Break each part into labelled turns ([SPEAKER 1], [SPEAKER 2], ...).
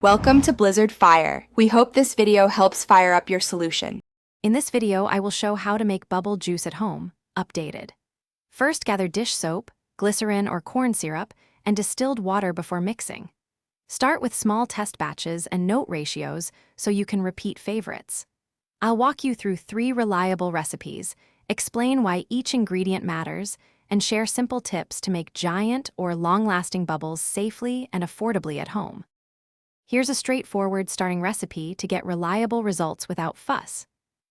[SPEAKER 1] Welcome to Blizzard Fire. We hope this video helps fire up your solution.
[SPEAKER 2] In this video, I will show how to make bubble juice at home, updated. First, gather dish soap, glycerin or corn syrup, and distilled water before mixing. Start with small test batches and note ratios so you can repeat favorites. I'll walk you through 3 reliable recipes, explain why each ingredient matters, and share simple tips to make giant or long-lasting bubbles safely and affordably at home. Here's a straightforward starting recipe to get reliable results without fuss.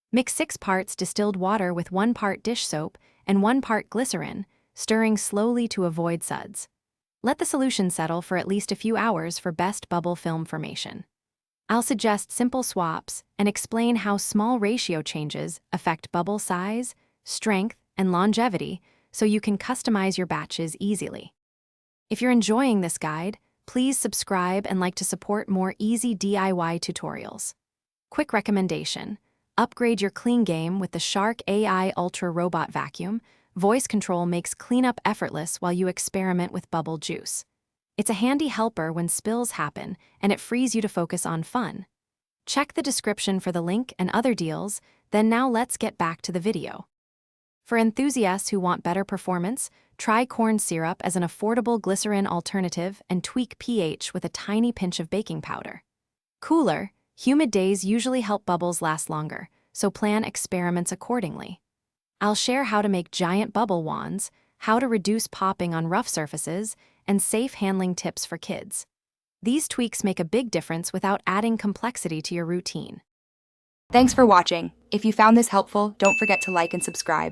[SPEAKER 2] Mix 6 parts distilled water with 1 part dish soap and 1 part glycerin, stirring slowly to avoid suds. Let the solution settle for at least a few hours for best bubble film formation. I'll suggest simple swaps and explain how small ratio changes affect bubble size, strength, and longevity so you can customize your batches easily. If you're enjoying this guide, please subscribe and like to support more easy DIY tutorials. Quick recommendation: upgrade your clean game with the Shark AI Ultra Robot Vacuum. Voice control makes cleanup effortless while you experiment with bubble juice. It's a handy helper when spills happen, and it frees you to focus on fun. Check the description for the link and other deals, then now let's get back to the video. For enthusiasts who want better performance, try corn syrup as an affordable glycerin alternative and tweak pH with a tiny pinch of baking powder. Cooler, humid days usually help bubbles last longer, so plan experiments accordingly. I'll share how to make giant bubble wands, how to reduce popping on rough surfaces, and safe handling tips for kids. These tweaks make a big difference without adding complexity to your routine.
[SPEAKER 1] Thanks for watching. If you found this helpful, don't forget to like and subscribe.